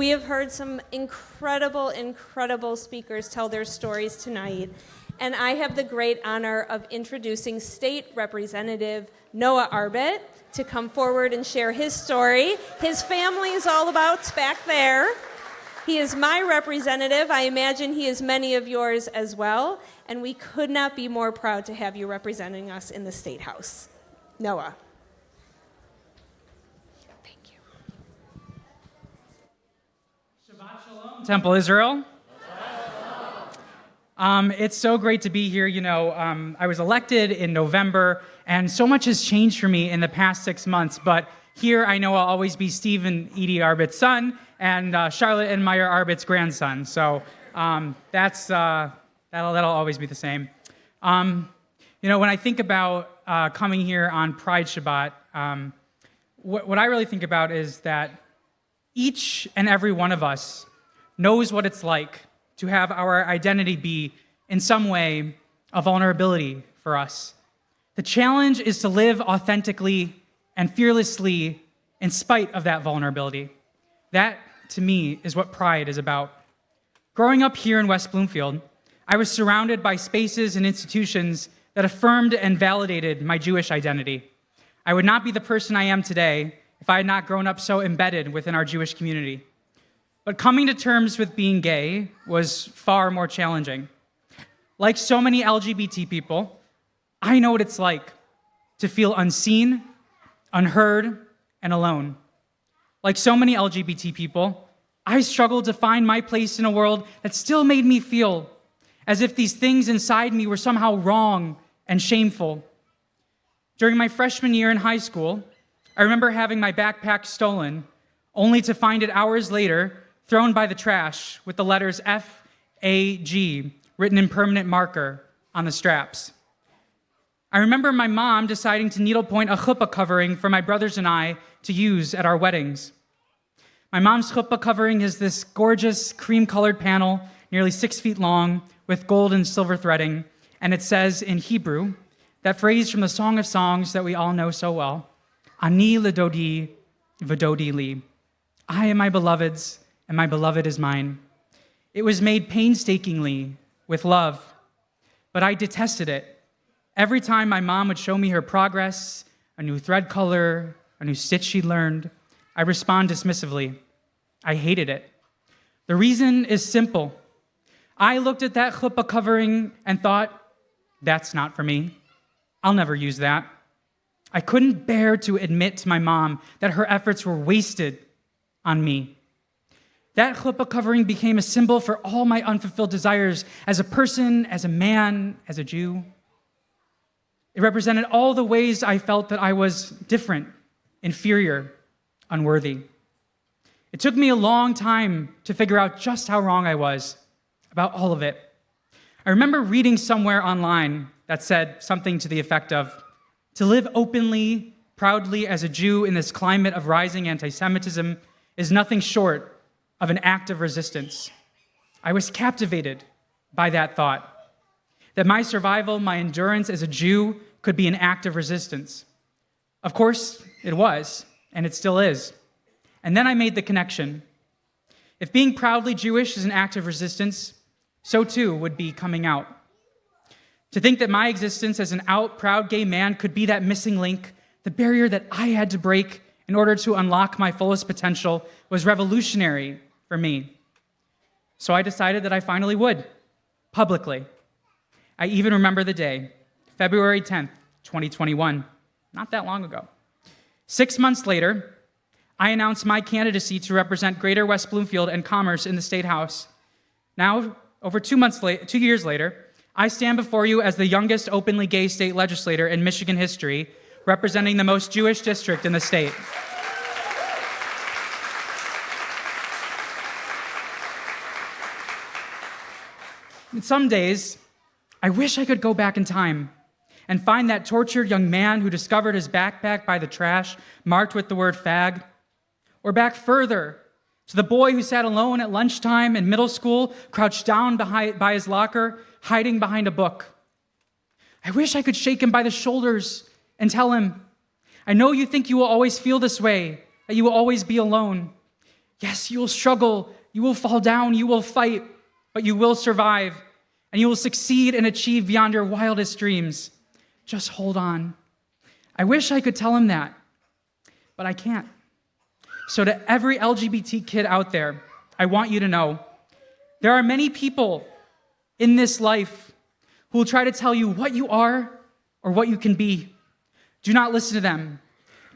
We have heard some incredible speakers tell their stories tonight, and I have the great honor of introducing State Representative Noah Arbit to come forward and share his story. His family is all about back there. He is my representative. I imagine he is many of yours as well, and we could not be more proud to have you representing us in the State House. Noah. Thank you. Shabbat Shalom, Temple Israel. It's so great to be here. I was elected in November, and so much has changed for me in the past 6 months, but here I know I'll always be Steve and Edie Arbit's son, and Charlotte and Meyer Arbit's grandson. So that'll always be the same. When I think about coming here on Pride Shabbat, what I really think about is that each and every one of us knows what it's like to have our identity be, in some way, a vulnerability for us. The challenge is to live authentically and fearlessly in spite of that vulnerability. That, to me, is what Pride is about. Growing up here in West Bloomfield, I was surrounded by spaces and institutions that affirmed and validated my Jewish identity. I would not be the person I am today if I had not grown up so embedded within our Jewish community. But coming to terms with being gay was far more challenging. Like so many LGBT people, I know what it's like to feel unseen, unheard, and alone. Like so many LGBT people, I struggled to find my place in a world that still made me feel as if these things inside me were somehow wrong and shameful. During my freshman year in high school, I remember having my backpack stolen, only to find it hours later thrown by the trash with the letters F-A-G written in permanent marker on the straps. I remember my mom deciding to needlepoint a chuppah covering for my brothers and I to use at our weddings. My mom's chuppah covering is this gorgeous cream-colored panel, nearly 6 feet long, with gold and silver threading, and it says in Hebrew, that phrase from the Song of Songs that we all know so well, Ani ledodi v'dodi li. I am my beloved's, and my beloved is mine. It was made painstakingly with love, but I detested it. Every time my mom would show me her progress, a new thread color, a new stitch she learned, I respond dismissively. I hated it. The reason is simple. I looked at that chuppah covering and thought, that's not for me. I'll never use that. I couldn't bear to admit to my mom that her efforts were wasted on me. That chuppah covering became a symbol for all my unfulfilled desires as a person, as a man, as a Jew. It represented all the ways I felt that I was different, inferior, unworthy. It took me a long time to figure out just how wrong I was about all of it. I remember reading somewhere online that said something to the effect of, to live openly, proudly as a Jew in this climate of rising anti-Semitism is nothing short of an act of resistance. I was captivated by that thought, that my survival, my endurance as a Jew could be an act of resistance. Of course, it was, and it still is. And then I made the connection. If being proudly Jewish is an act of resistance, so too would be coming out. To think that my existence as an out, proud gay man could be that missing link, the barrier that I had to break in order to unlock my fullest potential, was revolutionary for me. So I decided that I finally would, publicly. I even remember the day, February 10th, 2021, not that long ago. 6 months later, I announced my candidacy to represent Greater West Bloomfield and Commerce in the State House. Now, over 2 years later, I stand before you as the youngest openly gay state legislator in Michigan history, representing the most Jewish district in the state. And some days, I wish I could go back in time and find that tortured young man who discovered his backpack by the trash marked with the word fag, or back further to the boy who sat alone at lunchtime in middle school, crouched down by his locker, hiding behind a book. I wish I could shake him by the shoulders and tell him, I know you think you will always feel this way, that you will always be alone. Yes, you will struggle, you will fall down, you will fight, but you will survive, and you will succeed and achieve beyond your wildest dreams. Just hold on. I wish I could tell him that, but I can't. So to every LGBT kid out there, I want you to know, there are many people in this life who will try to tell you what you are or what you can be. Do not listen to them.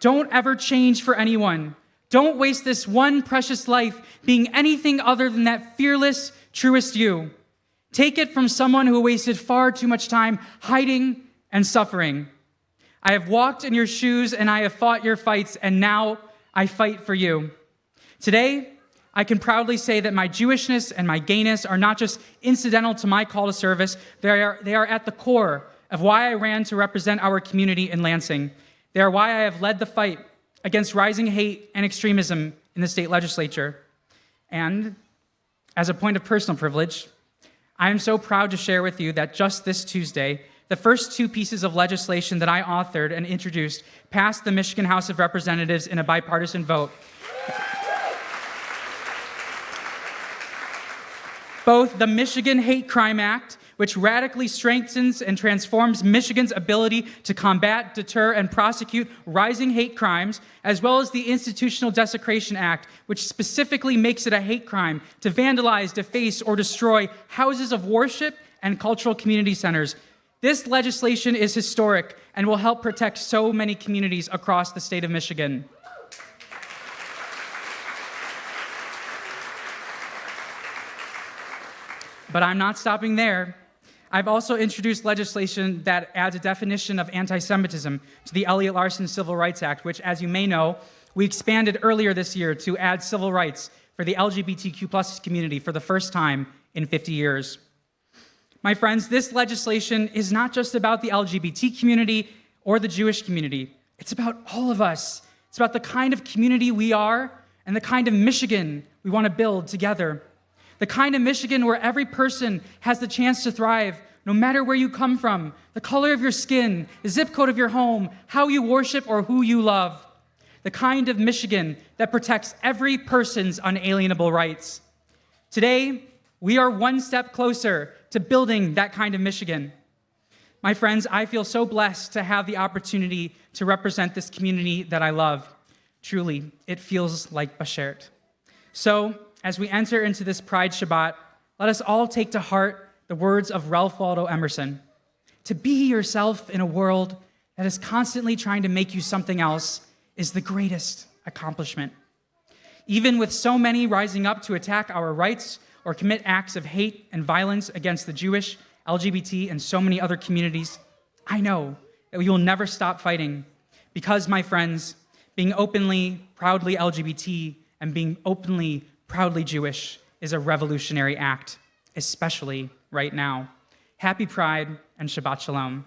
Don't ever change for anyone. Don't waste this one precious life being anything other than that fearless, truest you. Take it from someone who wasted far too much time hiding and suffering. I have walked in your shoes and I have fought your fights, and now I fight for you. Today, I can proudly say that my Jewishness and my gayness are not just incidental to my call to service, they are at the core of why I ran to represent our community in Lansing. They are why I have led the fight against rising hate and extremism in the state legislature. And as a point of personal privilege, I am so proud to share with you that just this Tuesday, the first two pieces of legislation that I authored and introduced passed the Michigan House of Representatives in a bipartisan vote. Both the Michigan Hate Crime Act, which radically strengthens and transforms Michigan's ability to combat, deter, and prosecute rising hate crimes, as well as the Institutional Desecration Act, which specifically makes it a hate crime to vandalize, deface, or destroy houses of worship and cultural community centers. This legislation is historic and will help protect so many communities across the state of Michigan. But I'm not stopping there. I've also introduced legislation that adds a definition of anti-Semitism to the Elliott Larson Civil Rights Act, which, as you may know, we expanded earlier this year to add civil rights for the LGBTQ+ community for the first time in 50 years. My friends, this legislation is not just about the LGBT community or the Jewish community. It's about all of us. It's about the kind of community we are and the kind of Michigan we want to build together. The kind of Michigan where every person has the chance to thrive, no matter where you come from, the color of your skin, the zip code of your home, how you worship, or who you love. The kind of Michigan that protects every person's unalienable rights. Today, we are one step closer to building that kind of Michigan. My friends, I feel so blessed to have the opportunity to represent this community that I love. Truly, it feels like Bashert. So, as we enter into this Pride Shabbat, let us all take to heart the words of Ralph Waldo Emerson. To be yourself in a world that is constantly trying to make you something else is the greatest accomplishment. Even with so many rising up to attack our rights or commit acts of hate and violence against the Jewish, LGBT, and so many other communities, I know that we will never stop fighting because, my friends, being openly, proudly LGBT and being openly, proudly Jewish is a revolutionary act, especially right now. Happy Pride and Shabbat Shalom.